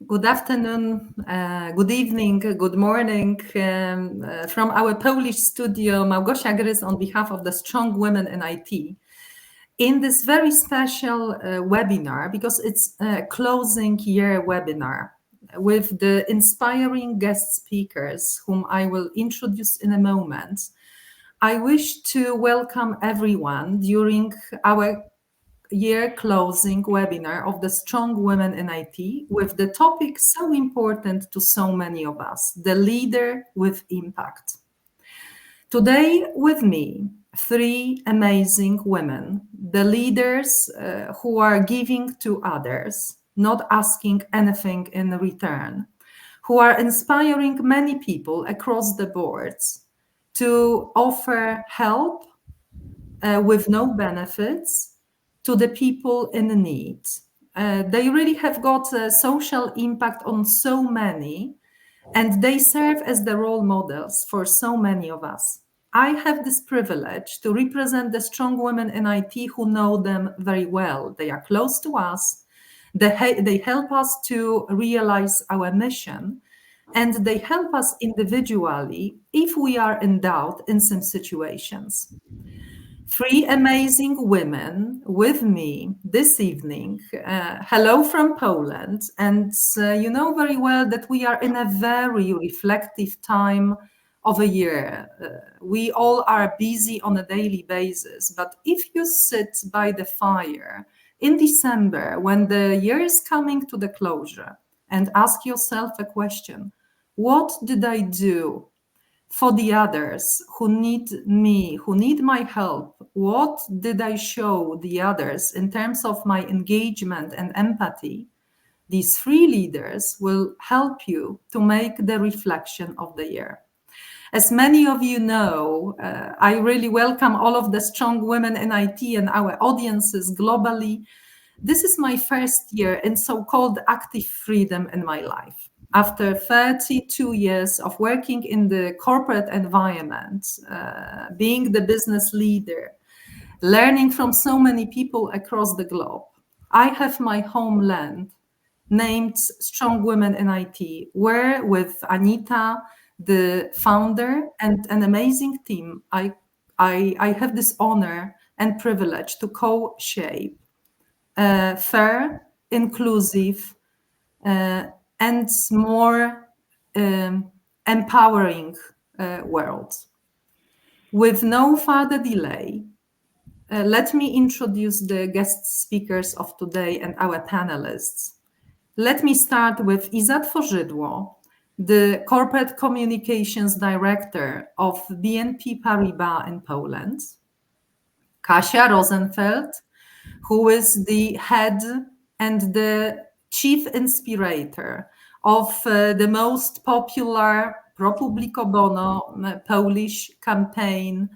Good afternoon, good evening, good morning from our Polish studio, Małgorzata Gryz on behalf of the Strong Women in IT. In this very special webinar, because it's a closing year webinar with the inspiring guest speakers whom I will introduce in a moment, I wish to welcome everyone during our year closing webinar of the Strong Women in IT with the topic so important to so many of us, the leader with impact. Today with me, three amazing women, the leaders who are giving to others, not asking anything in return, who are inspiring many people across the boards to offer help with no benefits to the people in need. They really have got a social impact on so many, and they serve as the role models for so many of us. I have this privilege to represent the strong women in IT who know them very well. They are close to us. They help us to realize our mission, and they help us individually if we are in doubt in some situations. Three amazing women with me this evening. Hello from Poland. And you know very well that we are in a very reflective time of a year. We all are busy on a daily basis. But if you sit by the fire in December, when the year is coming to the closure, and ask yourself a question, what did I do for the others who need me, who need my help? What did I show the others in terms of my engagement and empathy? These three leaders will help you to make the reflection of the year. As many of you know, I really welcome all of the strong women in IT and our audiences globally. This is my first year in so-called active freedom in my life. After 32 years of working in the corporate environment, being the business leader, learning from so many people across the globe, I have my homeland named Strong Women in IT, where with Anita, the founder, and an amazing team, I have this honor and privilege to co-shape a fair, inclusive, and more empowering world. With no further delay, let me introduce the guest speakers of today and our panelists. Let me start with Iza Tworzydło, the Corporate Communications Director of BNP Paribas in Poland. Kasia Rozenfeld, who is the head and the chief inspirator of the most popular pro publico bono Polish campaign,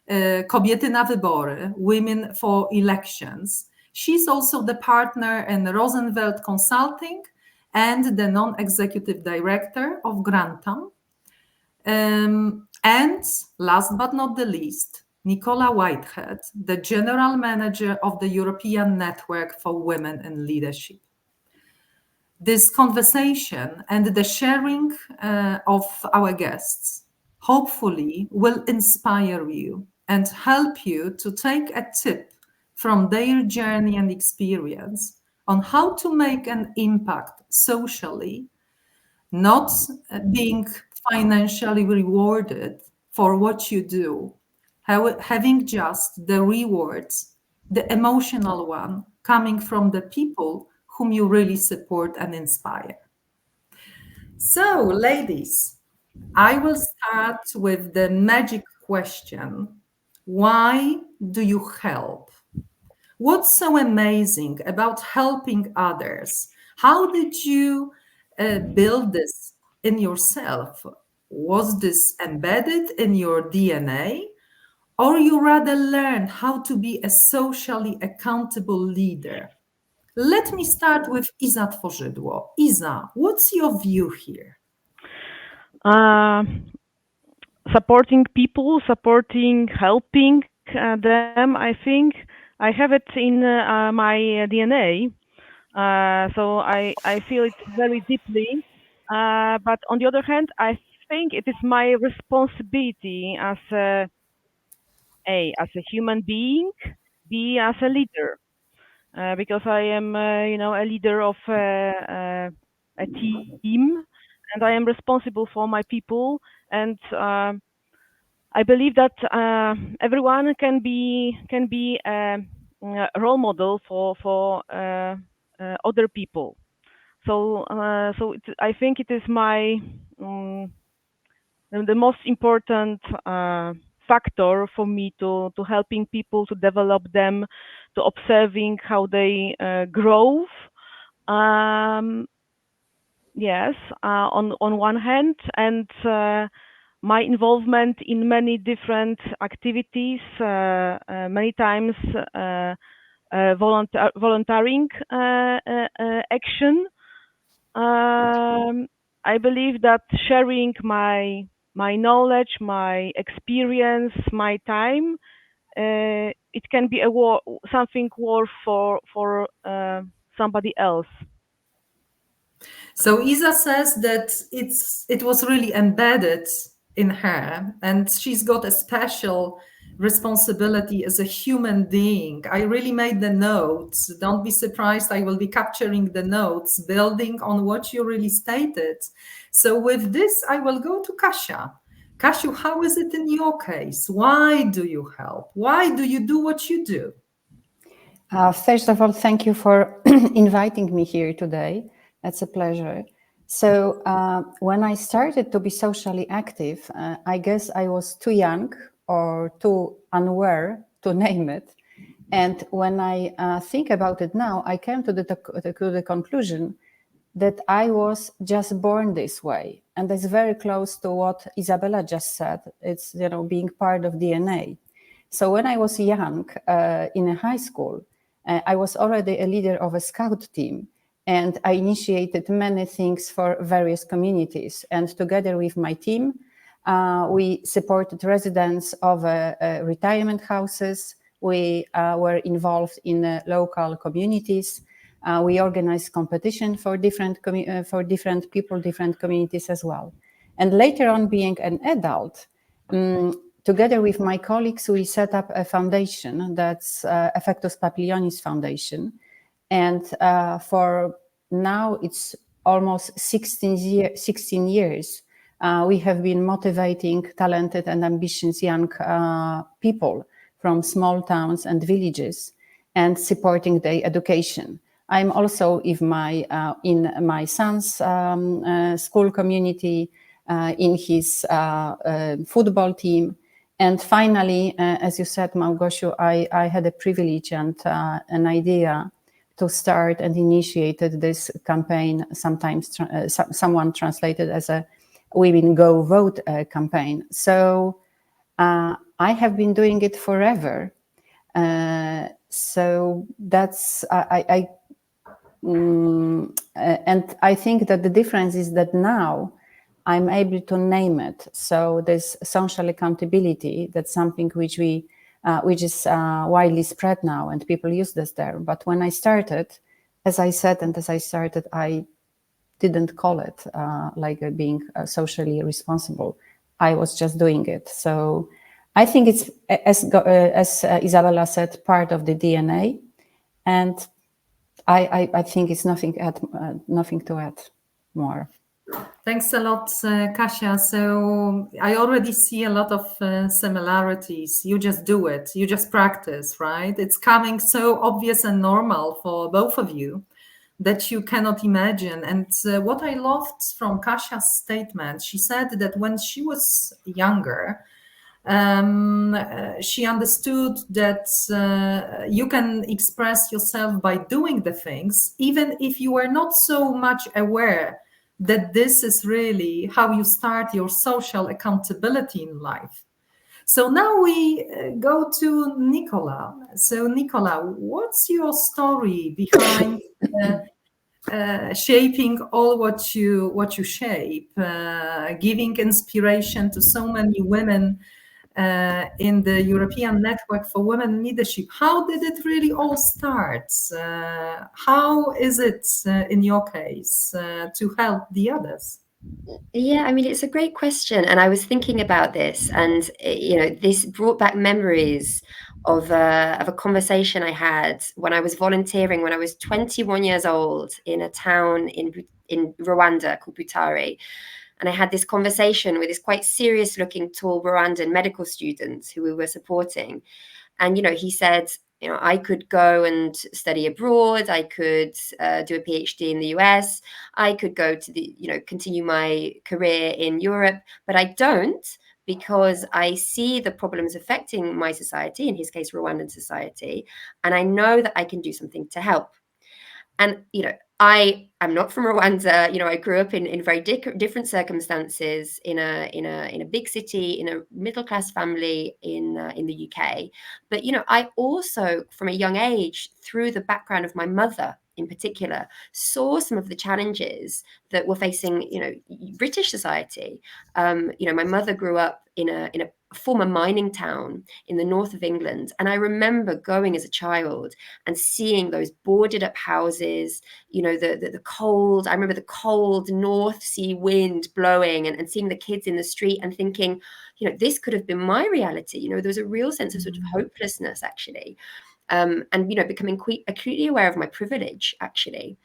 Kobiety na Wybory, Women for Elections. She's also the partner in Rosenfeld Consulting and the non-executive director of Grantham. And last but not the least, Nicola Whitehead, the general manager of the European Network for Women in Leadership. This conversation and the sharing of our guests hopefully will inspire you and help you to take a tip from their journey and experience on how to make an impact socially, not being financially rewarded for what you do, having just the rewards, the emotional one, coming from the people whom you really support and inspire. So, ladies, I will start with the magic question. Why do you help? What's so amazing about helping others? How did you build this in yourself? Was this embedded in your DNA? Or you rather learned how to be a socially accountable leader? Let me start with Iza Tworzydło. Iza, what's your view here? Supporting people, helping them, I think. I have it in my DNA. So I feel it very deeply. But on the other hand, I think it is my responsibility as a human being, B as a leader, because I am, a leader of a team, and I am responsible for my people. And I believe that everyone can be a role model for other people. I think it is my um, the most important factor for me to helping people, to develop them, to observing how they grow. Um, yes, on one hand, and my involvement in many different activities, many times volunteering action. I believe that sharing my knowledge, my experience, my time, it can be something worth for somebody else. So Isa says that it was really embedded in her, and she's got a special responsibility as a human being. I really made the notes. Don't be surprised, I will be capturing the notes, building on what you really stated. So with this, I will go to Kasia. Kasiu, how is it in your case? Why do you help? Why do you do what you do? First of all, thank you for inviting me here today. It's a pleasure. So when I started to be socially active, I guess I was too young or too unaware to name it. And when I think about it now, I came to the conclusion that I was just born this way. And that's very close to what Izabela just said. It's, being part of DNA. So when I was young, in a high school, I was already a leader of a scout team, and I initiated many things for various communities. And together with my team, we supported residents of retirement houses. We were involved in local communities. We organized competition for different people, different communities as well. And later on, being an adult, together with my colleagues, we set up a foundation that's Effectus Papilionis Foundation. And for now, it's almost 16 years. We have been motivating talented and ambitious young people from small towns and villages and supporting their education. I'm also in my son's school community, in his football team. And finally, as you said, Małgosiu, I had a privilege and an idea to start and initiated this campaign, sometimes someone translated as a Women Go Vote campaign. So I have been doing it forever. So that's, and I think that the difference is that now I'm able to name it. So there's social accountability. That's something which is widely spread now, and people use this there. But when I started, I didn't call it like being socially responsible. I was just doing it. So I think it's, as Izabela said, part of the DNA, and I think it's nothing to add more. Thanks a lot, Kasia. So I already see a lot of similarities. You just do it. You just practice, right? It's coming so obvious and normal for both of you that you cannot imagine. And what I loved from Kasia's statement, she said that when she was younger, she understood that you can express yourself by doing the things, even if you are not so much aware that this is really how you start your social accountability in life. So now we go to Nicola. So Nicola, what's your story behind shaping all what you shape, giving inspiration to so many women in the European Network for Women in Leadership. How did it really all start? How is it, in your case, to help the others? Yeah, I mean, it's a great question. And I was thinking about this, and, this brought back memories of a conversation I had when I was volunteering when I was 21 years old in a town in Rwanda called Butare. And I had this conversation with this quite serious looking, tall Rwandan medical student who we were supporting. And, he said, I could go and study abroad. I could do a PhD in the US. I could go to continue my career in Europe, but I don't, because I see the problems affecting my society, in his case, Rwandan society, and I know that I can do something to help. And, I am not from Rwanda. I grew up in very different circumstances in a big city, in a middle class family in the UK. But I also, from a young age, through the background of my mother in particular, saw some of the challenges that were facing British society. My mother grew up in a former mining town in the north of England, and I remember going as a child and seeing those boarded up houses, the cold. I remember the cold North Sea wind blowing and seeing the kids in the street and thinking, this could have been my reality. There was a real sense of sort of hopelessness, actually. And, becoming acutely aware of my privilege, actually.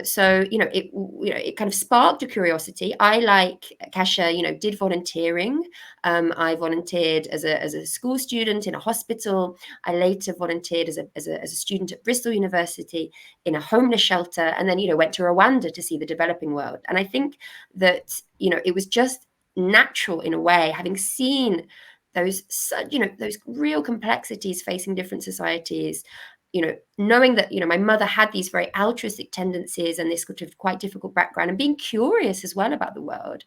So, it kind of sparked a curiosity. I, like Kasia, did volunteering. I volunteered as a school student in a hospital. I later volunteered as a student at Bristol University in a homeless shelter, and then, went to Rwanda to see the developing world. And I think that, it was just natural in a way, having seen those real complexities facing different societies, knowing that, my mother had these very altruistic tendencies and this sort of quite difficult background, and being curious as well about the world.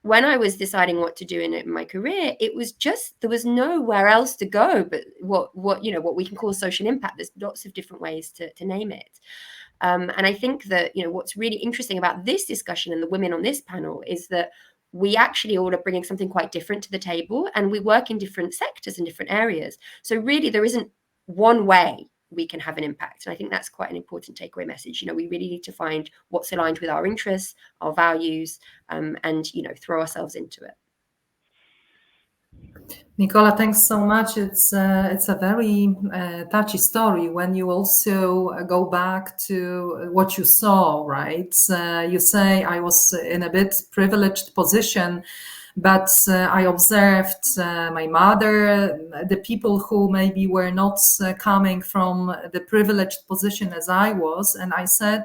When I was deciding what to do in my career, it was just, there was nowhere else to go but what we can call social impact. There's lots of different ways to name it. And I think that, what's really interesting about this discussion and the women on this panel is that we actually all are bringing something quite different to the table, and we work in different sectors and different areas. So really, there isn't one way we can have an impact. And I think that's quite an important takeaway message. We really need to find what's aligned with our interests, our values, and, throw ourselves into it. Nicola, thanks so much. It's a very touchy story when you also go back to what you saw, right? You say I was in a bit privileged position, but I observed my mother, the people who maybe were not coming from the privileged position as I was, and I said,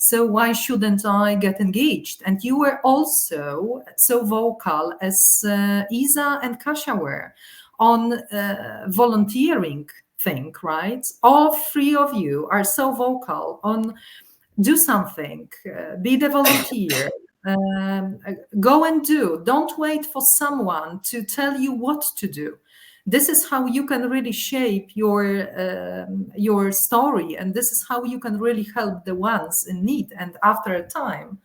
so why shouldn't I get engaged? And you were also so vocal as Isa and Kasia were on volunteering thing, right? All three of you are so vocal on do something, be the volunteer, go and do. Don't wait for someone to tell you what to do. This is how you can really shape your story, and this is how you can really help the ones in need. And after a time,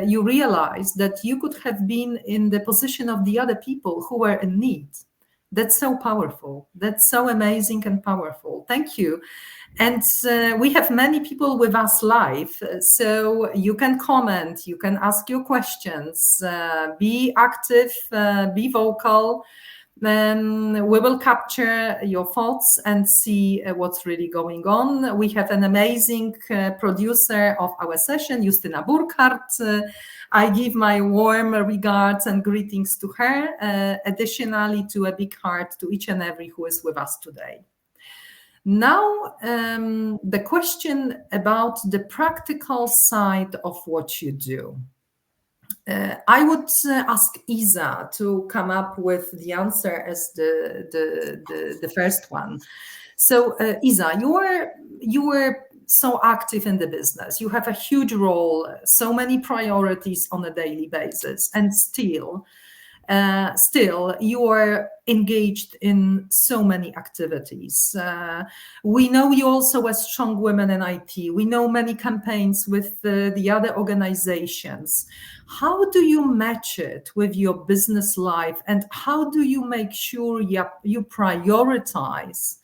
you realize that you could have been in the position of the other people who were in need. That's so powerful. That's so amazing and powerful. Thank you. And we have many people with us live, so you can comment, you can ask your questions, be active, be vocal. Then we will capture your thoughts and see what's really going on. We have an amazing producer of our session, Justyna Burkhardt. I give my warm regards and greetings to her, additionally to a big heart to each and every who is with us today. Now, the question about the practical side of what you do. I would ask Isa to come up with the answer as the first one. So, Isa, you were so active in the business. You have a huge role, so many priorities on a daily basis, and still, still you are engaged in so many activities. We know you also as strong women in IT. We know many campaigns with the other organizations. How do you match it with your business life, and how do you make sure you prioritize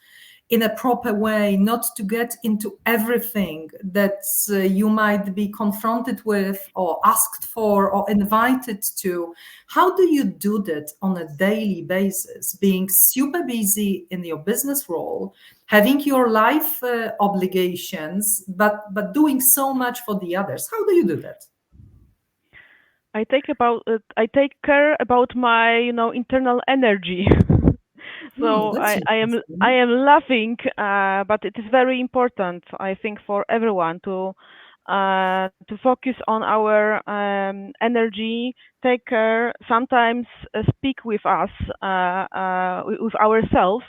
in a proper way, not to get into everything that you might be confronted with or asked for or invited to? How do you do that on a daily basis, being super busy in your business role, having your life obligations, but doing so much for the others? How do you do that? I take care about my internal energy. So That's I am laughing, but it is very important, I think, for everyone to focus on our energy, take care, sometimes speak with us, with ourselves,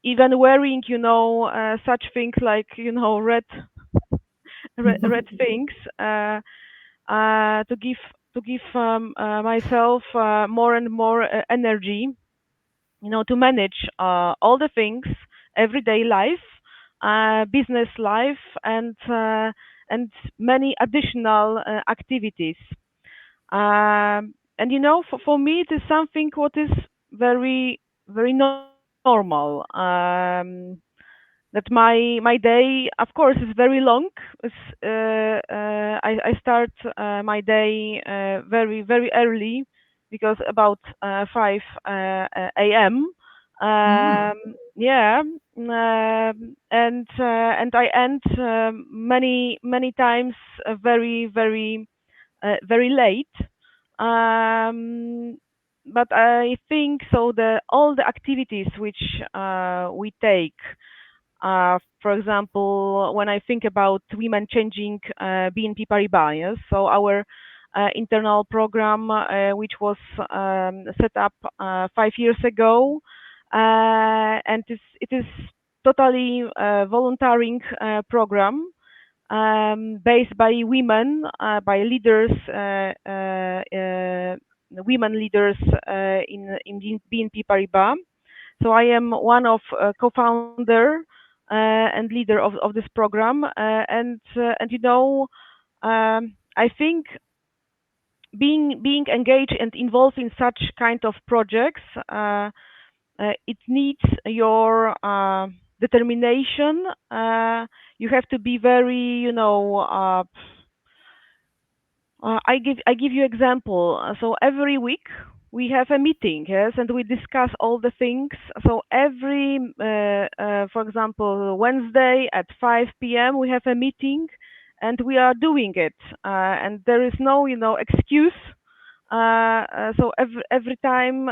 even wearing such things like red things, to give myself more and more energy, to manage all the things, everyday life, business life, and many additional activities. And for me, it is something what is very, very normal. That my day, of course, is very long. I start my day very, very early, because about 5 a.m. Yeah, and I end many times very, very very late. But I think so. All the activities which we take. For example, when I think about women changing BNP Paribas, yes? So our internal program, which was set up 5 years ago, and it is totally volunteering program, based by women, by leaders, women leaders in BNP Paribas. So I am one of co-founder and leader of this program, and I think being engaged and involved in such kind of projects, it needs your determination. You have to be very, I give you example. So every week we have a meeting, yes, and we discuss all the things. So every, for example, Wednesday at 5 p.m. we have a meeting, and we are doing it, and there is no, excuse. So every time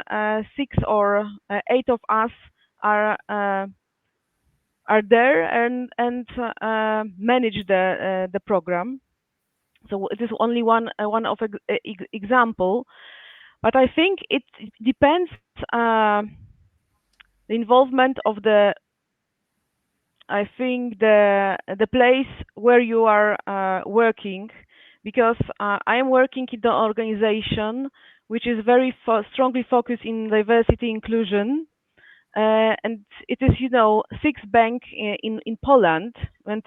6 or 8 of us are there and manage the program. So it is only one of example, but I think it depends the involvement of the place where you are working, because I am working in the organization which is very strongly focused in diversity inclusion. And it is, 6th bank in Poland, and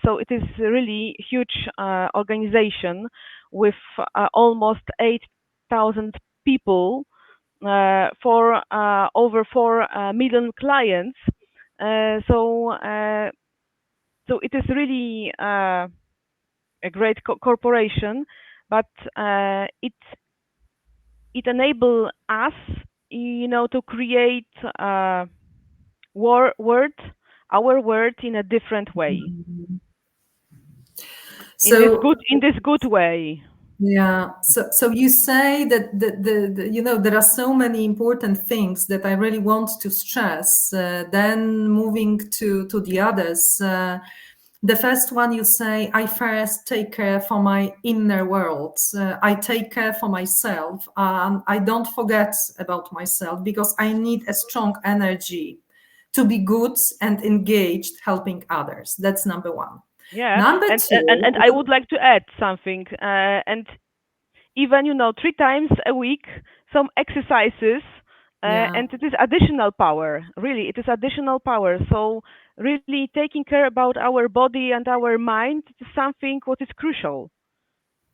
so it is a really huge organization with almost 8,000 people, for over 4 million clients. So it is really a great corporation, but it enables us, to create our word in a different way. So in this good way. Yeah. So you say that there are so many important things that I really want to stress. Then moving to the others. The first one, you say, I first take care for my inner world. I take care for myself. I don't forget about myself, because I need a strong energy to be good and engaged helping others. That's number one. Yeah. Number two. And I would like to add something. And even 3 times a week, some exercises, and it is additional power. Really, it is additional power. So really taking care about our body and our mind is something what is crucial.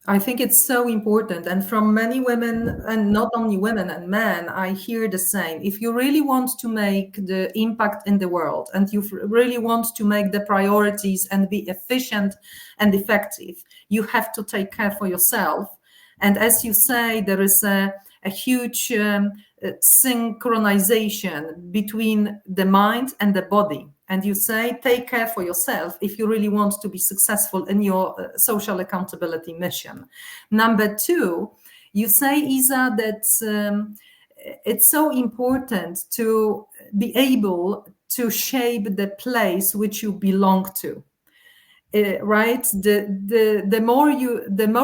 I think it's so important. And from many women, and not only women and men, I hear the same. If you really want to make the impact in the world, and you really want to make the priorities and be efficient and effective, you have to take care for yourself. And as you say, there is a huge synchronization between the mind and the body. And you say, take care for yourself if you really want to be successful in your social accountability mission. Number 2, you say, Isa, that it's so important to be able to shape the place which you belong to. Right, the more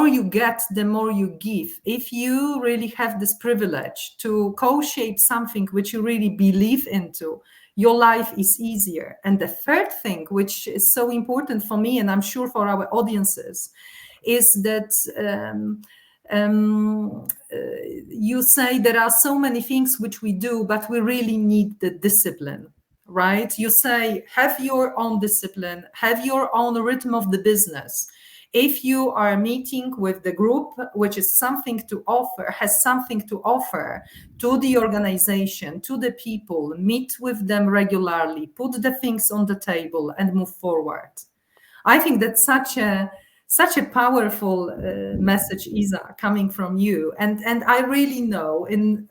you get, the more you give. If you really have this privilege to co-shape something which you really believe into, your life is easier. And the third thing, which is so important for me, and I'm sure for our audiences, is that you say there are so many things which we do, but we really need the discipline. Right? You say, have your own discipline, have your own rhythm of the business. If you are meeting with the group, which is something to offer, has something to offer to the organization, to the people, meet with them regularly, put the things on the table and move forward. I think that's such a powerful message, Isa, coming from you. And I really know in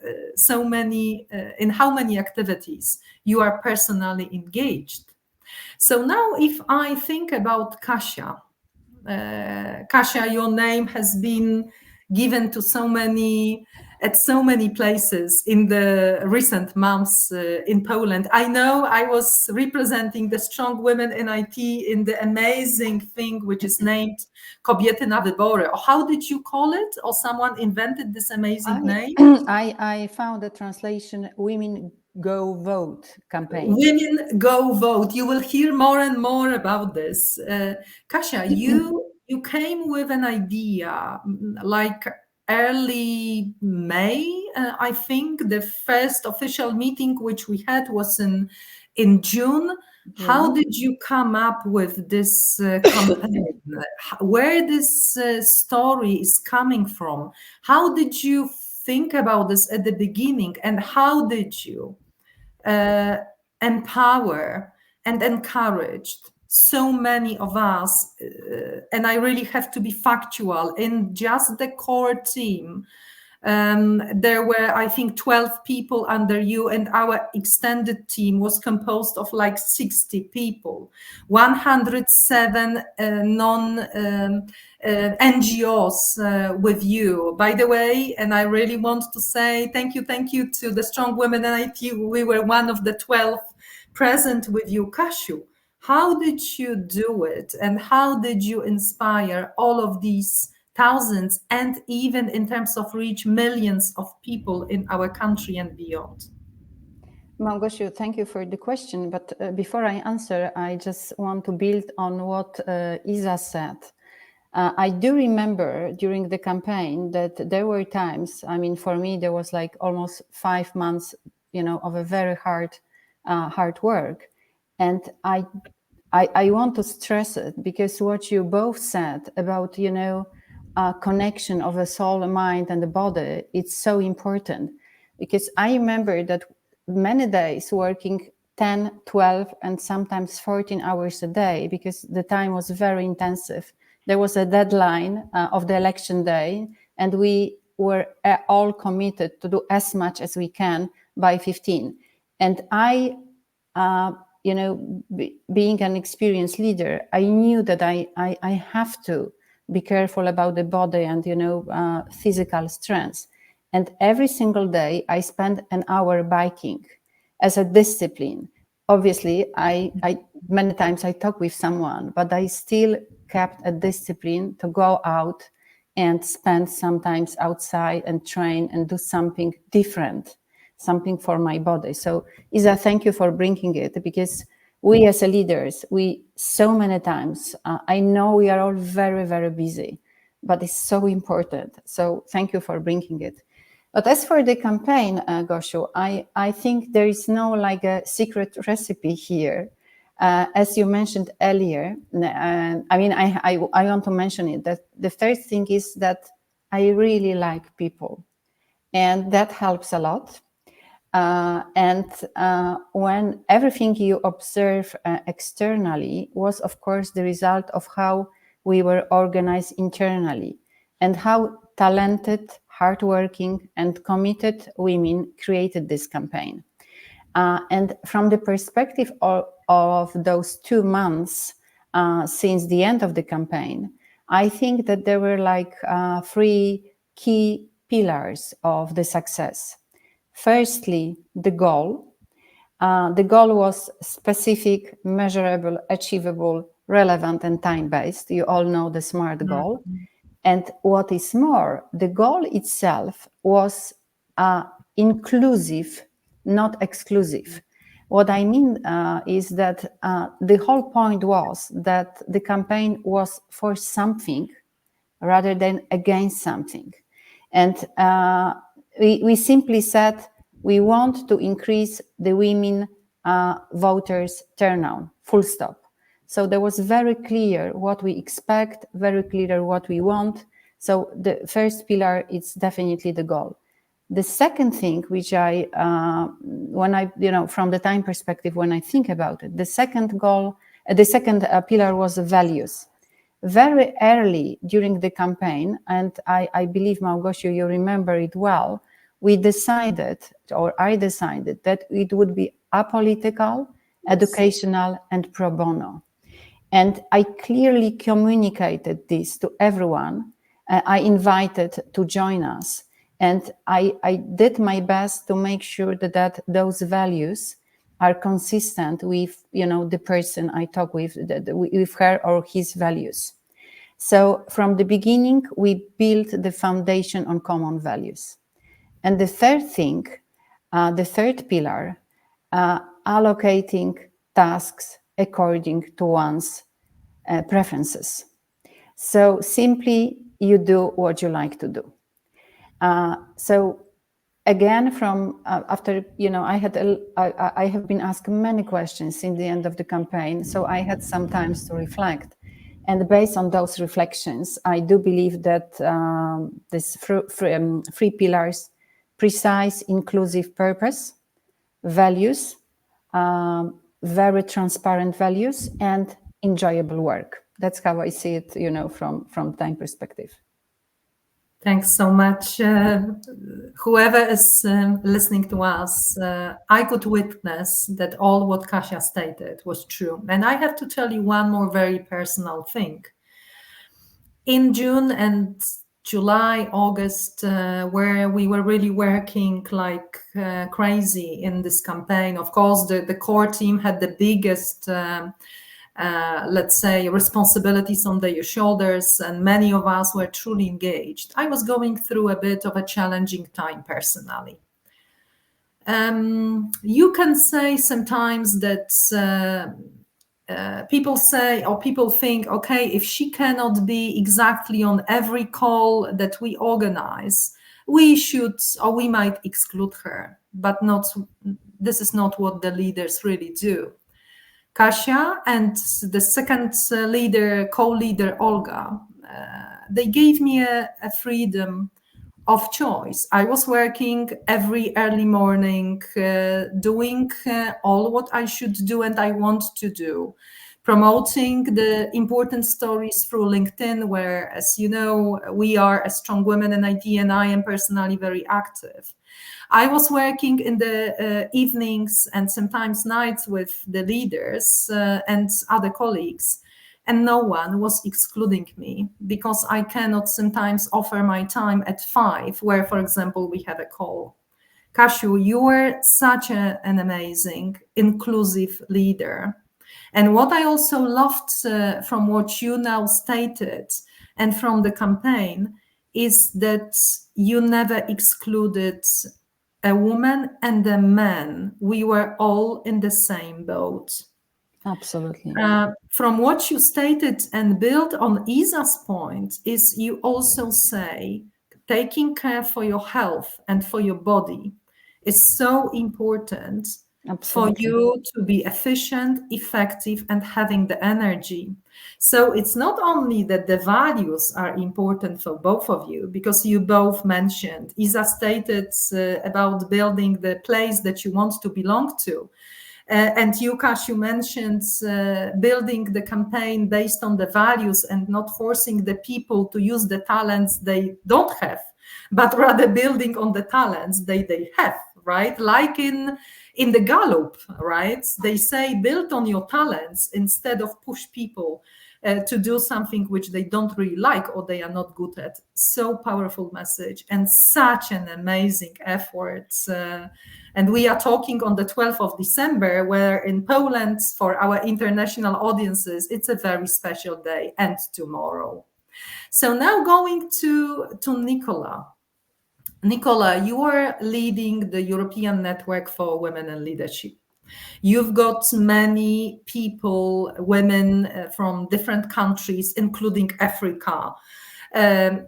how many activities you are personally engaged. So now if I think about Kasia, your name has been given to at so many places in the recent months in Poland. I know I was representing the strong women in IT in the amazing thing which is named Kobiety na Wybory. Or how did you call it? Or someone invented this amazing name? I found a translation, Women Go Vote campaign. Women Go Vote. You will hear more and more about this. Kasia, you came with an idea like early May, I think. The first official meeting which we had was in June. How did you come up with this campaign? Where this story is coming from? How did you think about this at the beginning? And how did you empower and encourage so many of us, and I really have to be factual, in just the core team, there were, I think, 12 people under you, and our extended team was composed of like 60 people, 107 NGOs with you, by the way. And I really want to say thank you to the Strong Women in IT. We were one of the 12 present with you. Kasiu, how did you do it, and how did you inspire all of these thousands, and even in terms of reach, millions of people in our country and beyond? Małgosiu, thank you for the question. But before I answer, I just want to build on what Isa said. I do remember during the campaign that there were times, I mean, for me, there was like almost 5 months, of a very hard work. And I want to stress it, because what you both said about, connection of the soul, mind, and the body, it's so important. Because I remember that many days working 10, 12, and sometimes 14 hours a day, because the time was very intensive. There was a deadline of the election day, and we were all committed to do as much as we can by 15. And I, being an experienced leader, I knew that I have to be careful about the body and, physical strength. And every single day I spent an hour biking as a discipline. Obviously, I many times I talk with someone, but I still kept a discipline to go out and spend sometimes outside and train and do something different, something for my body. So Isa, thank you for bringing it, because we as leaders, we so many times, I know we are all very, very busy, but it's so important. So thank you for bringing it. But as for the campaign, Gosiu, I think there is no like a secret recipe here. As you mentioned earlier, I mean, I want to mention it, that the first thing is that I really like people, and that helps a lot. When everything you observe externally was, of course, the result of how we were organized internally and how talented, hardworking, and committed women created this campaign. And from the perspective of those 2 months since the end of the campaign, I think that there were like 3 key pillars of the success. Firstly, the goal. The goal was specific, measurable, achievable, relevant, and time-based. You all know the SMART goal. And what is more, the goal itself was inclusive, not exclusive. What I mean is that the whole point was that the campaign was for something rather than against something. And we simply said we want to increase the women voters' turnout, full stop. So there was very clear what we expect, very clear what we want. So the first pillar is definitely the goal. The second thing, which when I, from the time perspective, when I think about it, the second pillar was the values. Very early during the campaign, and I believe, Małgosiu, you remember it well, I decided that it would be apolitical, educational, and pro bono. And I clearly communicated this to everyone I invited to join us. And I did my best to make sure that those values are consistent with, the person I talk with her or his values. So from the beginning, we built the foundation on common values. And the third thing, the third pillar, allocating tasks according to one's preferences. So simply, you do what you like to do. So again, from after, I have been asked many questions in the end of the campaign, so I had some time to reflect. And based on those reflections, I do believe that these 3 pillars, precise, inclusive purpose, values, very transparent values, and enjoyable work. That's how I see it, from time perspective. Thanks so much. Whoever is listening to us, I could witness that all what Kasia stated was true. And I have to tell you one more very personal thing. In June and July, August, where we were really working like crazy in this campaign, of course, the core team had the biggest let's say, responsibilities on their shoulders, and many of us were truly engaged. I was going through a bit of a challenging time personally. You can say sometimes that people say, or people think, okay, if she cannot be exactly on every call that we organize, we should, or we might exclude her, but this is not what the leaders really do. Kasia and the second leader, co-leader, Olga, they gave me a freedom of choice. I was working every early morning, doing all what I should do and I want to do, promoting the important stories through LinkedIn, where, as you know, we are a strong women in IT and I am personally very active. I was working in the evenings and sometimes nights with the leaders and other colleagues, and no one was excluding me because I cannot sometimes offer my time at 5, where, for example, we have a call. Kasiu, you were such an amazing, inclusive leader. And what I also loved from what you now stated and from the campaign is that you never excluded a woman and a man. We were all in the same boat. Absolutely. From what you stated and build on Isa's point is you also say taking care for your health and for your body is so important for you to be efficient, effective, and having the energy. So it's not only that the values are important for both of you, because you both mentioned, Isa stated about building the place that you want to belong to. And Łukasz, you mentioned building the campaign based on the values and not forcing the people to use the talents they don't have, but rather building on the talents they have, right? Like in the Gallup, right? They say build on your talents instead of push people to do something which they don't really like or they are not good at. So powerful message and such an amazing effort. And we are talking on the 12th of December, where in Poland, for our international audiences, it's a very special day and tomorrow. So now going to Nicola. Nicola, you are leading the European Network for Women in Leadership. You've got many people, women from different countries, including Africa,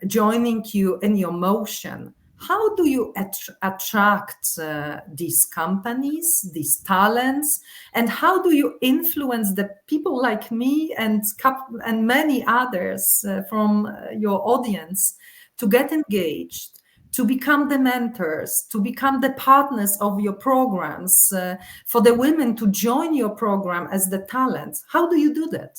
joining you in your motion. How do you attract these companies, these talents, and how do you influence the people like me and many others from your audience to get engaged, to become the mentors, to become the partners of your programs, for the women to join your program as the talents? How do you do that?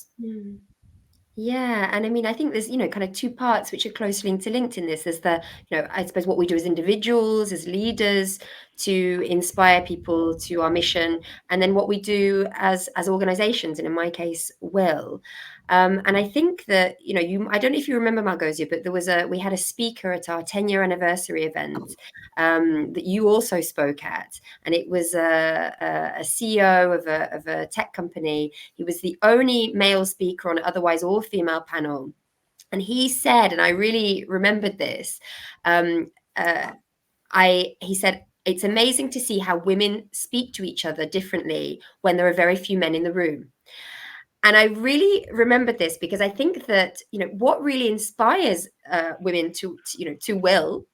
Yeah, and I mean, I think there's, kind of two parts which are closely interlinked in this. There's the, I suppose what we do as individuals, as leaders, to inspire people to our mission, and then what we do as organizations, and in my case, Will. And I think that, I don't know if you remember, Małgosia, but we had a speaker at our 10-year anniversary event that you also spoke at, and it was a CEO of a tech company. He was the only male speaker on an otherwise all female panel, and he said, and I really remembered this. He said, it's amazing to see how women speak to each other differently when there are very few men in the room. And I really remembered this because I think that, what really inspires women to Will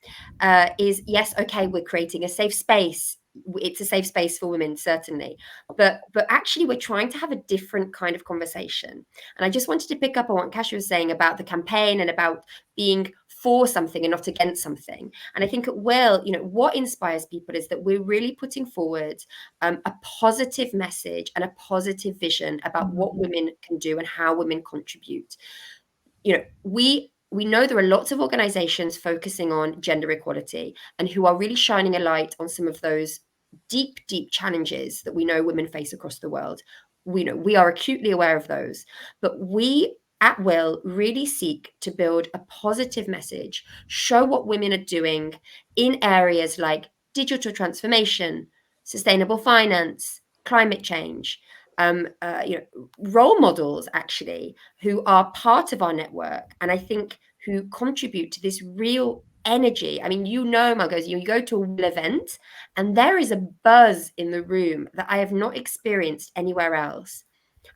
is, yes, okay, we're creating a safe space. It's a safe space for women, certainly. But actually, we're trying to have a different kind of conversation. And I just wanted to pick up on what Kasia was saying about the campaign and about being for something and not against something. And I think at Will, what inspires people is that we're really putting forward a positive message and a positive vision about what women can do and how women contribute. We know there are lots of organizations focusing on gender equality and who are really shining a light on some of those deep challenges that we know women face across the world. We are acutely aware of those, but we at Will really seek to build a positive message, show what women are doing in areas like digital transformation, sustainable finance, climate change, role models actually who are part of our network, and I think who contribute to this real energy. I mean, Małgosia, you go to a Will event and there is a buzz in the room that I have not experienced anywhere else.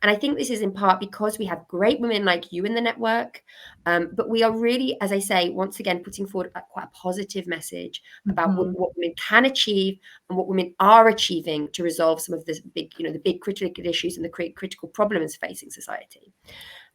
And I think this is in part because we have great women like you in the network, but we are really, as I say, once again, putting forward quite a positive message about what women can achieve and what women are achieving to resolve some of the big critical issues and the critical problems facing society.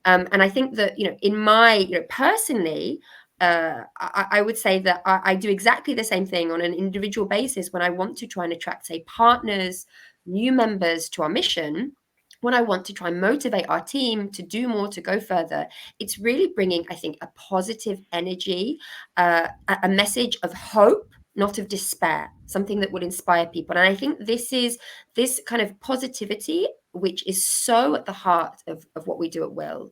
And I think that, in my, personally, I would say that I do exactly the same thing on an individual basis when I want to try and attract, say, partners, new members to our mission. When I want to try and motivate our team to do more, to go further, it's really bringing, I think, a positive energy, a message of hope, not of despair, something that would inspire people. And I think this kind of positivity, which is so at the heart of what we do at Will,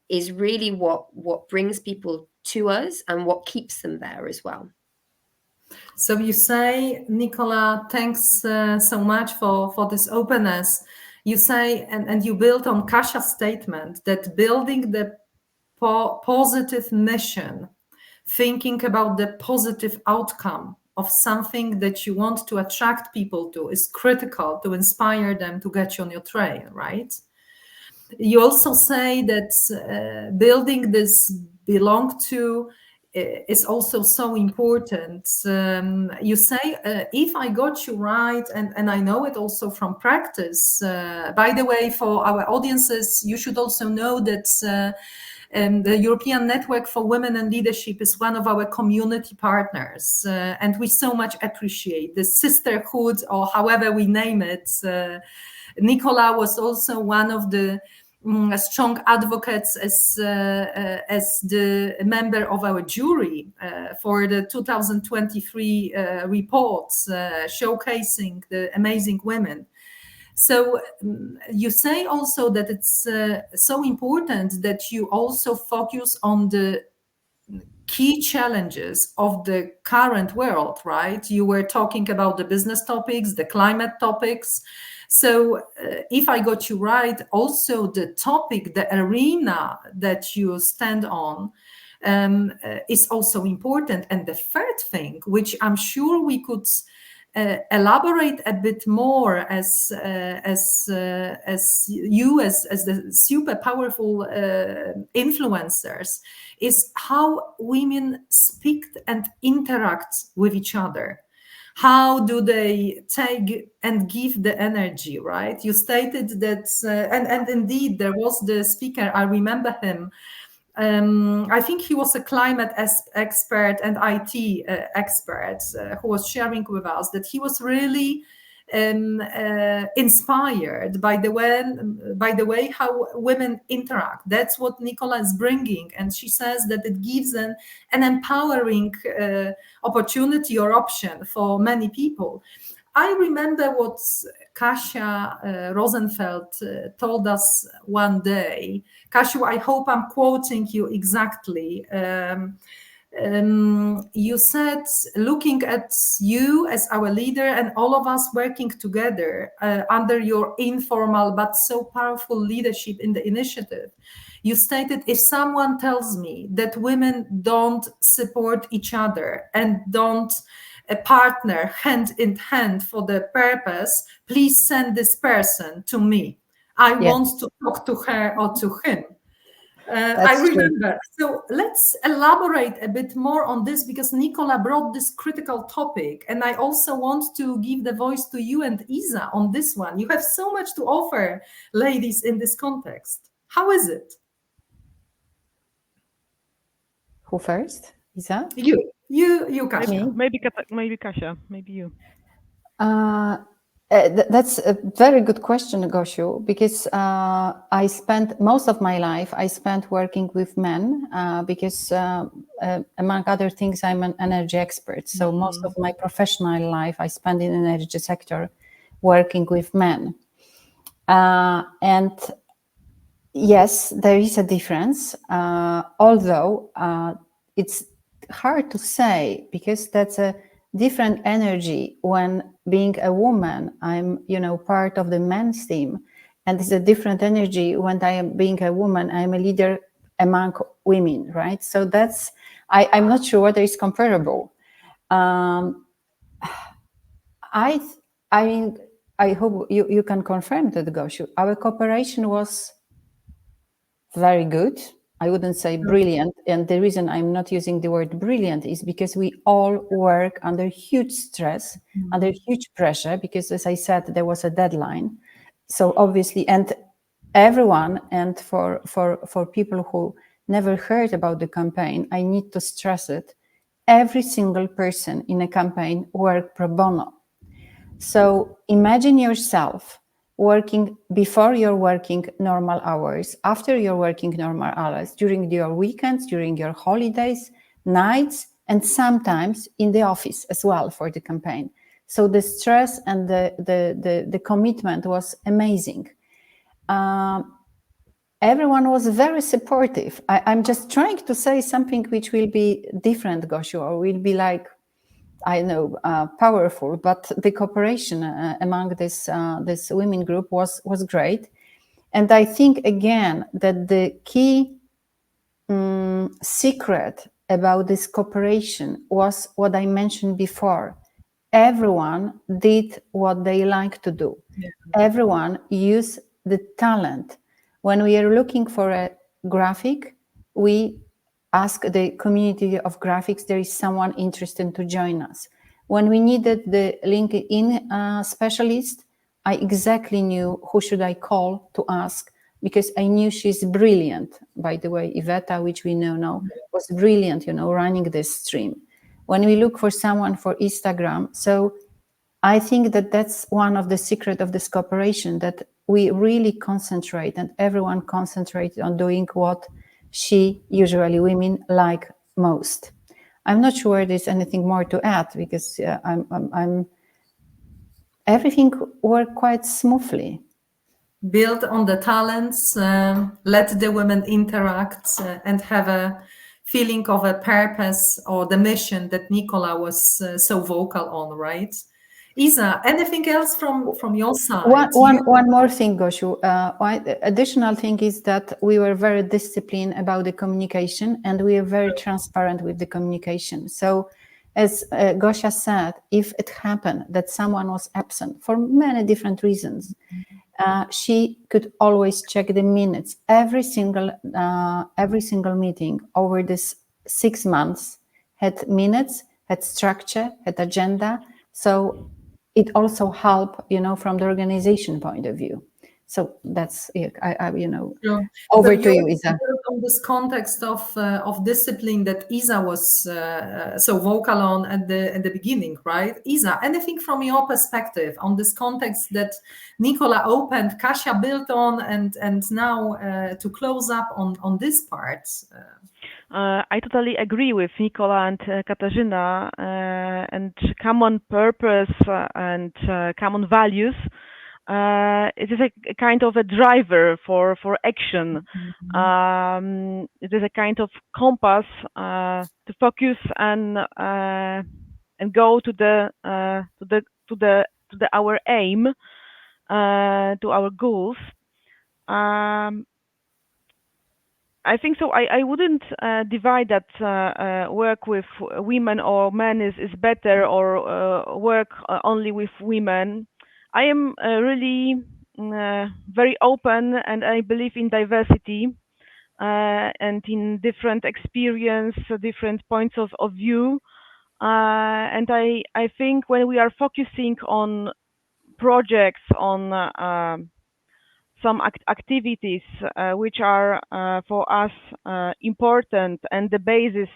is really what brings people to us and what keeps them there as well. So you say, Nicola, thanks so much for this openness. You say, and you build on Kasia's statement, that building the positive mission, thinking about the positive outcome of something that you want to attract people to is critical to inspire them to get you on your trail, right? You also say that building this belong to is also so important. You say, if I got you right, and I know it also from practice. By the way, for our audiences, you should also know that the European Network for Women in Leadership is one of our community partners, and we so much appreciate the sisterhood, or however we name it. Nicola was also one of the strong advocates as the member of our jury for the 2023 reports showcasing the amazing women. So you say also that it's so important that you also focus on the key challenges of the current world, right? You were talking about the business topics, the climate topics. So if I got you right, also the topic, the arena that you stand on is also important. And the third thing, which I'm sure we could elaborate a bit more as you as the super powerful influencers, is how women speak and interact with each other. How do they take and give the energy, right? You stated that, and indeed there was the speaker, I remember him. I think he was a climate expert and IT expert who was sharing with us that he was really inspired by the way how women interact. That's what Nicola is bringing, and she says that it gives an empowering opportunity or option for many people. I remember what Kasia Rozenfeld told us one day. Kasia, I hope I'm quoting you exactly. You said, looking at you as our leader and all of us working together under your informal but so powerful leadership in the initiative, you stated, if someone tells me that women don't support each other and don't partner hand in hand for the purpose, please send this person to me. I want to talk to her or to him. I remember. So let's elaborate a bit more on this, because Nicola brought this critical topic, and I also want to give the voice to you and Isa on this one. You have so much to offer, ladies, in this context. How is it? Who first? Isa? You, Kasia. Maybe Kasia, maybe you. That's a very good question, Gosiu, because I spent most of my life, working with men because among other things, I'm an energy expert. So most of my professional life, I spent in the energy sector working with men. And yes, there is a difference, although it's hard to say, because that's a different energy when being a woman, I'm, part of the men's team, and it's a different energy when I am being a woman, I'm a leader among women, right? So that's, I'm not sure whether it's comparable. I hope you can confirm that, Gosiu. Our cooperation was very good. I wouldn't say brilliant. And the reason I'm not using the word brilliant is because we all work under huge stress, under huge pressure, because, as I said, there was a deadline. So obviously, and everyone, and for people who never heard about the campaign, I need to stress it, every single person in a campaign worked pro bono. So imagine yourself working before you're working normal hours, after you're working normal hours, during your weekends, during your holidays, nights, and sometimes in the office as well for the campaign. So the stress and the commitment was amazing. Everyone was very supportive. I'm just trying to say something which will be different, Gosiu, or will be like, I know, powerful, but the cooperation among this women group was great. And I think, again, that the key secret about this cooperation was what I mentioned before. Everyone did what they like to do. Yeah. Everyone used the talent. When we are looking for a graphic, we ask the community of graphics, there is someone interested to join us. When we needed the LinkedIn specialist, I exactly knew who should I call to ask, because I knew she's brilliant. By the way, Iveta, which we know now, was brilliant, running this stream. When we look for someone for Instagram, so I think that that's one of the secrets of this cooperation, that we really concentrate and everyone concentrated on doing what usually women like most. I'm not sure there's anything more to add, because everything worked quite smoothly. Build on the talents, let the women interact and have a feeling of a purpose or the mission that Nicola was so vocal on, right? Isa, anything else from your side? One more thing, Goshu. Additional thing is that we were very disciplined about the communication, and we are very transparent with the communication. So, as Gosia said, if it happened that someone was absent for many different reasons, she could always check the minutes. Every single meeting over this 6 months had minutes, had structure, had agenda. So it also helped, from the organization point of view. So that's, Sure. over to you, Isa. On this context of discipline that Isa was so vocal on at the beginning, right? Isa, anything from your perspective on this context that Nicola opened, Kasia built on, and now to close up on this part? I totally agree with Nicola and Katarzyna, and common purpose and common values. It is a kind of a driver for action. Mm-hmm. It is a kind of compass to focus and go to our aim, to our goals. I think so. I wouldn't divide that work with women or men is better, or work only with women. I am really very open, and I believe in diversity and in different experience, different points of view. And I think when we are focusing on projects, on some activities which are for us important, and the basis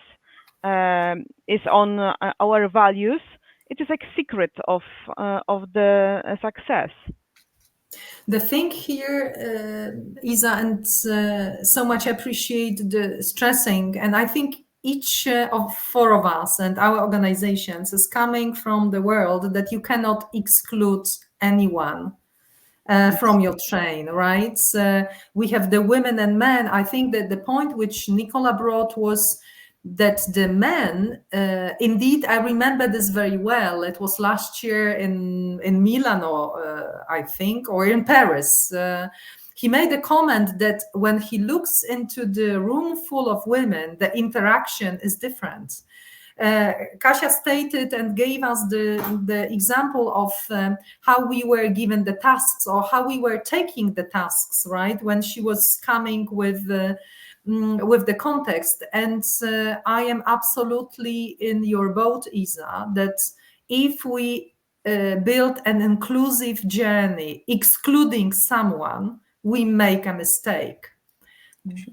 is on our values, it is a secret of the success. The thing here, Isa, and so much appreciate the stressing, and I think each of four of us and our organizations is coming from the world that you cannot exclude anyone from your train, right? We have the women and men. I think that the point which Nicola brought was that the men, indeed, I remember this very well. It was last year in Milano, I think, or in Paris. He made a comment that when he looks into the room full of women, the interaction is different. Kasia stated and gave us the example of how we were given the tasks, or how we were taking the tasks, right? When she was coming with the context. And I am absolutely in your boat, Isa, that if we build an inclusive journey, excluding someone, we make a mistake.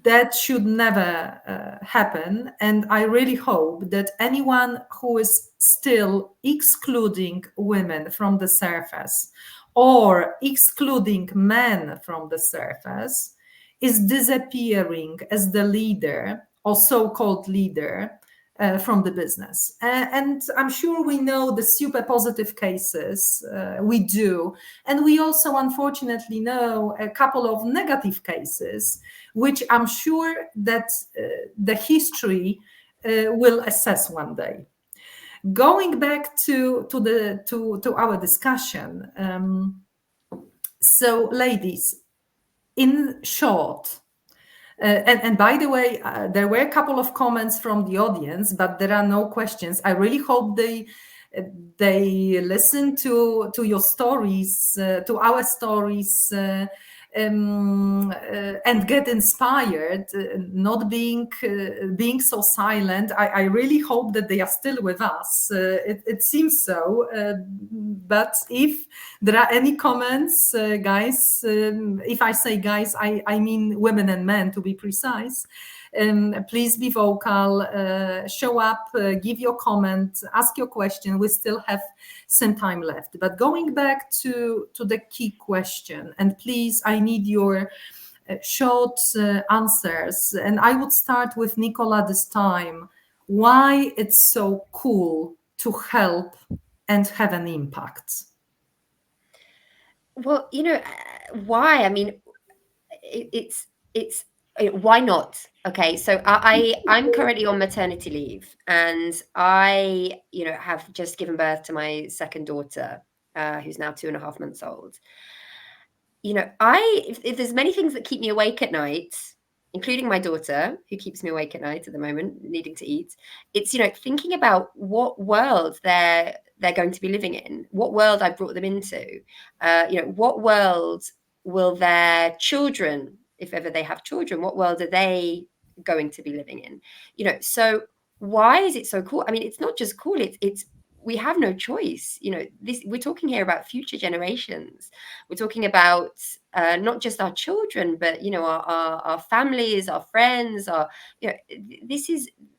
That should never happen. And I really hope that anyone who is still excluding women from the surface, or excluding men from the surface, is disappearing as the leader, or so-called leader, from the business. And I'm sure we know the super positive cases, we do. And we also unfortunately know a couple of negative cases, which I'm sure that the history will assess one day. Going back to our discussion, so ladies, in short, And by the way, there were a couple of comments from the audience, but there are no questions. I really hope they listen to your stories, to our stories, and get inspired, not being so silent. I really hope that they are still with us. It seems so. But if there are any comments, guys, if I say guys, I mean women and men, to be precise. Please be vocal, show up, give your comment, ask your question. We still have some time left. But going back to the key question, and please, I need your short answers. And I would start with Nicola this time. Why it's so cool to help and have an impact? Well, why? I mean, it's why not? Okay, so I'm currently on maternity leave, and I have just given birth to my second daughter, who's now 2.5 months old. If there's many things that keep me awake at night, including my daughter, who keeps me awake at night at the moment, needing to eat, it's thinking about what world they're going to be living in, what world I brought them into, what world will their children, if ever they have children, what world are they going to be living in? So why is it so cool? I mean, it's not just cool, it's we have no choice. We're talking here about future generations. We're talking about not just our children, but our families, our friends,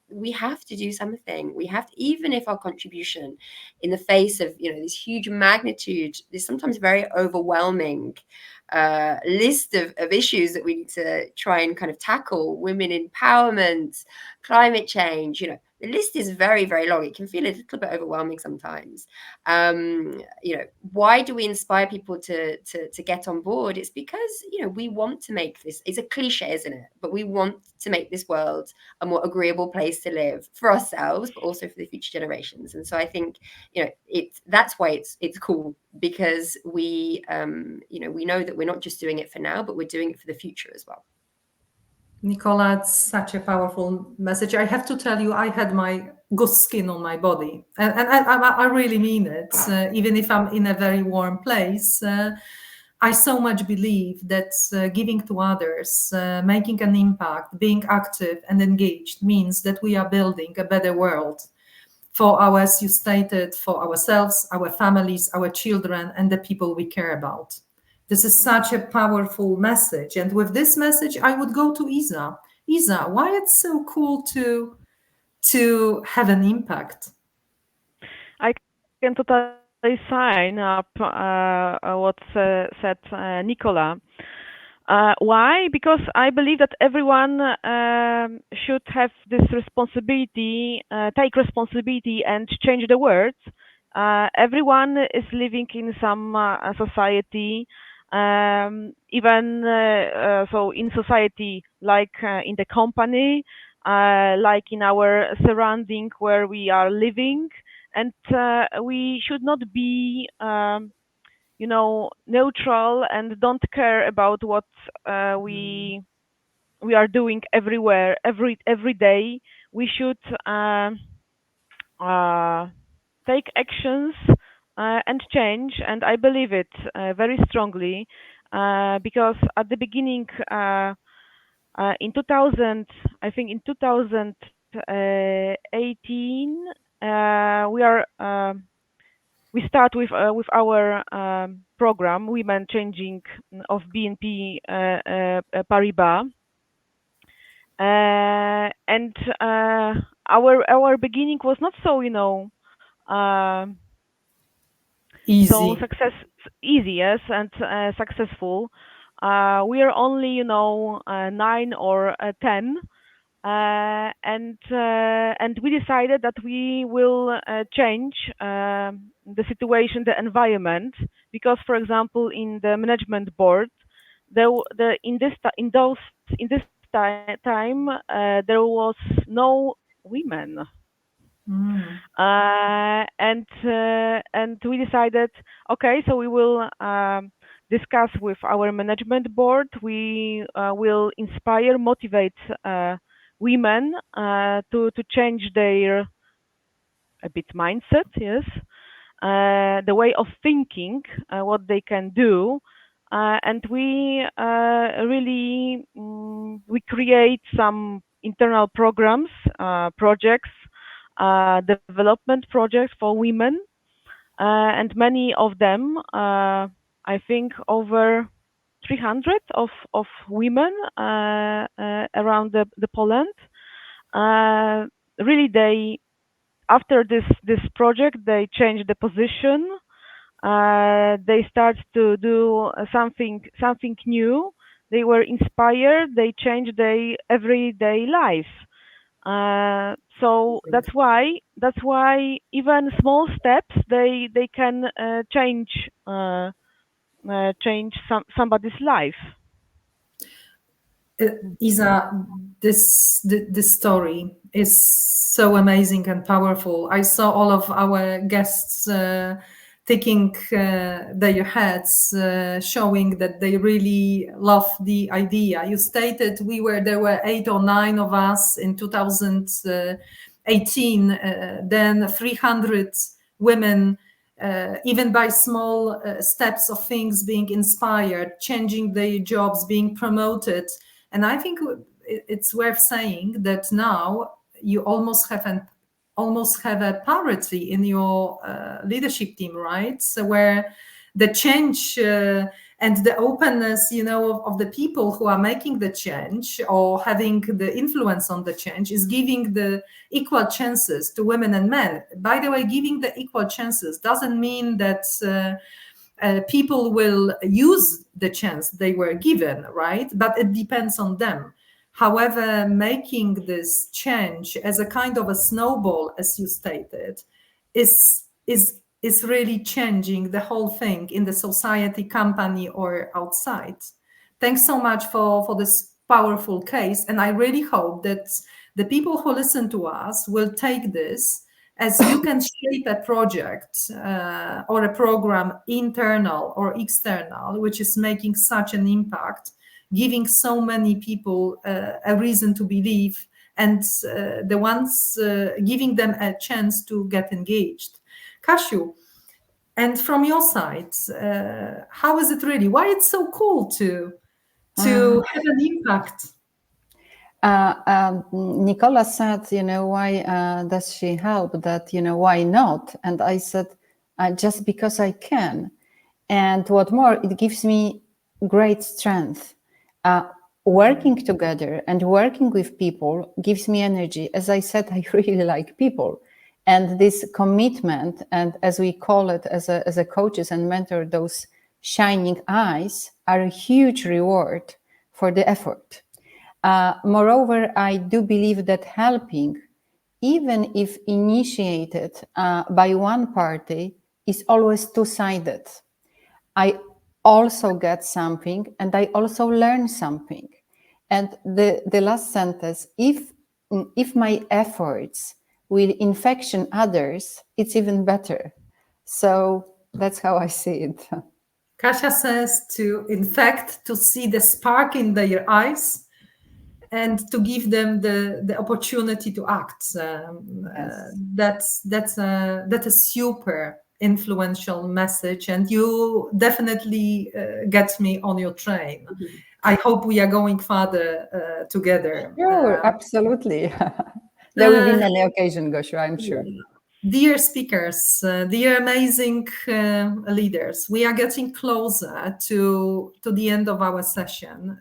we have to do something. We have to, even if our contribution in the face of this huge magnitude, this sometimes very overwhelming list of issues that we need to try and kind of tackle: women empowerment, climate change. The list is very, very long. It can feel a little bit overwhelming sometimes. Why do we inspire people to get on board? It's because we want to make this. It's a cliche, isn't it? But we want to make this world a more agreeable place to live for ourselves, but also for the future generations. And so I think that's why it's cool, because we know that we're not just doing it for now, but we're doing it for the future as well. Nicola, it's such a powerful message. I have to tell you, I had my goose skin on my body, and I really mean it. Even if I'm in a very warm place, I so much believe that giving to others, making an impact, being active and engaged means that we are building a better world for as you stated, for ourselves, our families, our children, and the people we care about. This is such a powerful message. And with this message, I would go to Isa. Isa, why it's so cool to have an impact? I can totally sign up what said Nicola. Why? Because I believe that everyone should have this responsibility, take responsibility and change the world. Everyone is living in some society, even so in society, like in the company, like in our surrounding where we are living, and we should not be neutral and don't care about what we are doing everywhere, every day. We should take actions and change, and I believe it very strongly, because at the beginning, in 2000, I think in 2018, we start with our program, Women Changing of BNP Paribas, and our beginning was not so easy. So easy, yes, and successful. We are only 9 or 10. And we decided that we will change the situation, the environment, because, for example, in the management board, in this time there was no women. And we decided, okay, so we will discuss with our management board. We will inspire, motivate women to change their a bit mindset, yes, the way of thinking, what they can do, and we really we create some internal programs, projects, development projects for women, and many of them, I think over 300 of women around the Poland. Really, they after this project they changed the position. They start to do something new. They were inspired. They changed their everyday life. So that's why even small steps they can change somebody's life. Isa, this story is so amazing and powerful. I saw all of our guests taking their heads, showing that they really love the idea. You stated there were 8 or 9 of us in 2018, then 300 women, even by small steps of things being inspired, changing their jobs, being promoted. And I think it's worth saying that now you almost have a parity in your leadership team, right? So where the change and the openness, of the people who are making the change or having the influence on the change is giving the equal chances to women and men. By the way, giving the equal chances doesn't mean that people will use the chance they were given, right? But it depends on them. However, making this change as a kind of a snowball, as you stated, is really changing the whole thing in the society, company, or outside. Thanks so much for this powerful case. And I really hope that the people who listen to us will take this as you can shape a project or a program, internal or external, which is making such an impact, giving so many people a reason to believe, and the ones giving them a chance to get engaged. Kasiu, and from your side, how is it really? Why it's so cool to have an impact? Nicola said, why does she help? That, why not? And I said, just because I can. And what more, it gives me great strength. Working together and working with people gives me energy. As I said, I really like people. And this commitment, and as we call it as a coaches and mentor, those shining eyes are a huge reward for the effort. Moreover, I do believe that helping, even if initiated by one party, is always two-sided. I also get something and I also learn something. And the last sentence, if my efforts will infection others, it's even better. So that's how I see it. Kasia says to see the spark in their eyes and to give them the opportunity to act. Yes. That's a super influential message, and you definitely get me on your train. Mm-hmm. I hope we are going further together. Sure, absolutely. There will be many occasions, Gosiu, I'm sure. Dear speakers, dear amazing leaders, we are getting closer to the end of our session.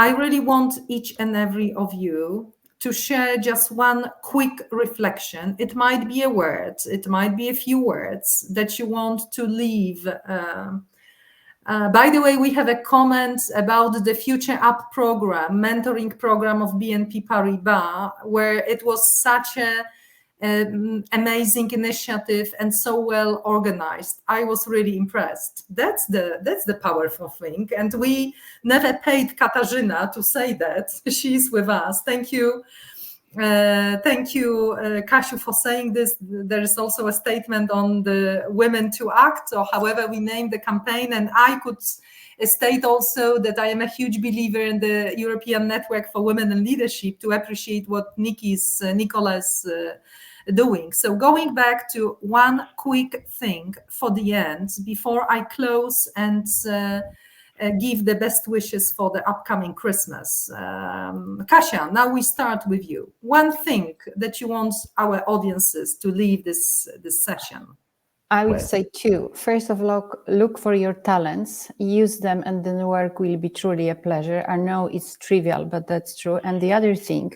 I really want each and every of you to share just one quick reflection. It might be a word, it might be a few words that you want to leave. By the way, we have a comment about the Future Up program, mentoring program of BNP Paribas, where it was such a amazing initiative and so well organized. I was really impressed. That's the powerful thing. And we never paid Katarzyna to say that. She's with us. Thank you, Thank you, Kasiu, for saying this. There is also a statement on the Women to Act, or however we name the campaign. And I could state also that I am a huge believer in the European Network for Women in Leadership, to appreciate what Nicola is doing. So going back to one quick thing for the end, before I close and give the best wishes for the upcoming Christmas. Kasia, now we start with you. One thing that you want our audiences to leave this session. I would say two. First of all, look for your talents, use them, and then the work will be truly a pleasure. I know it's trivial, but that's true. And the other thing,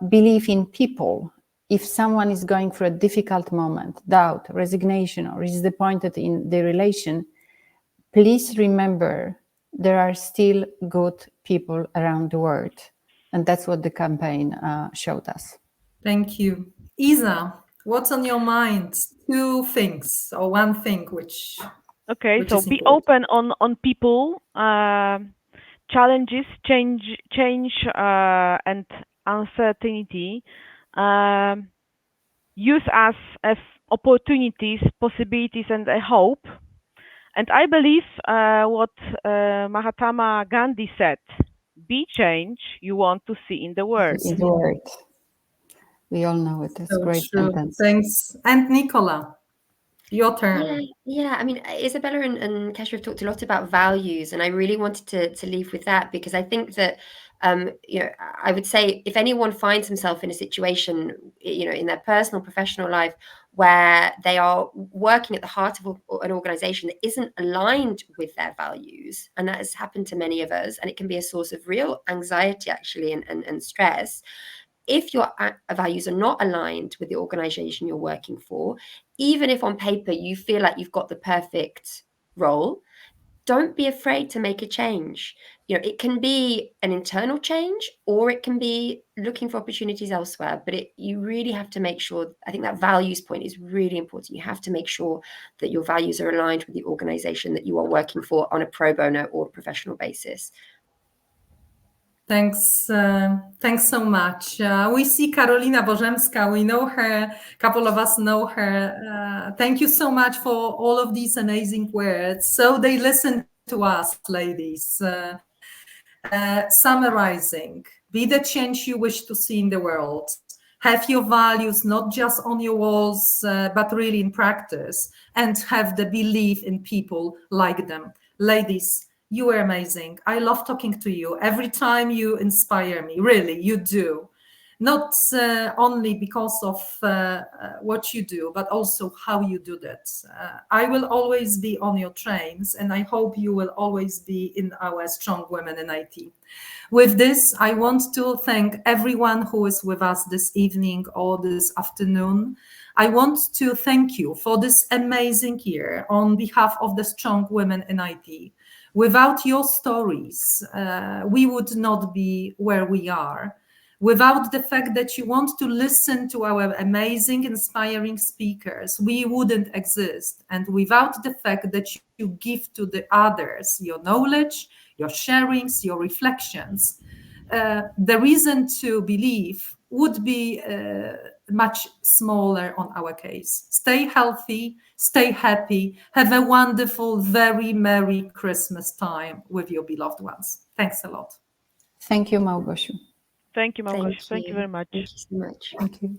believe in people. If someone is going through a difficult moment, doubt, resignation, or is disappointed in the relation, please remember there are still good people around the world. And that's what the campaign showed us. Thank you. Isa, what's on your mind? Two things or one thing which so is be important. open on people, challenges, change and uncertainty. Use us as opportunities, possibilities, and a hope. And I believe what Mahatma Gandhi said: be change you want to see in the world. In the world. We all know it. It's a great sentence. Thanks. And Nicola, your turn. Yeah. I mean, Izabela and Kasia have talked a lot about values, and I really wanted to leave with that, because I think that I would say if anyone finds himself in a situation, in their personal, professional life, where they are working at the heart of an organization that isn't aligned with their values, and that has happened to many of us, and it can be a source of real anxiety, actually, and stress. If your values are not aligned with the organization you're working for, even if on paper you feel like you've got the perfect role, don't be afraid to make a change. It can be an internal change, or it can be looking for opportunities elsewhere. But you really have to make sure, I think that values point is really important. You have to make sure that your values are aligned with the organization that you are working for on a pro bono or professional basis. Thanks so much. We see Karolina Bożemska. We know her. A couple of us know her. Thank you so much for all of these amazing words. So they listen to us, ladies. Summarizing, be the change you wish to see in the world. Have your values not just on your walls, but really in practice, and have the belief in people like them. Ladies, you are amazing. I love talking to you. Every time you inspire me, really, you do. Not only because of what you do, but also how you do that. I will always be on your trains, and I hope you will always be in our Strong Women in IT. With this, I want to thank everyone who is with us this evening or this afternoon. I want to thank you for this amazing year on behalf of the Strong Women in IT. Without your stories, we would not be where we are. Without the fact that you want to listen to our amazing, inspiring speakers, we wouldn't exist. And without the fact that you give to the others your knowledge, your sharings, your reflections, the reason to believe would be much smaller on our case. Stay healthy, stay happy, have a wonderful, very Merry Christmas time with your beloved ones. Thanks a lot. Thank you, Małgosiu. Thank you, Małgosia. Thank you very much. Thank you so much. Thank you.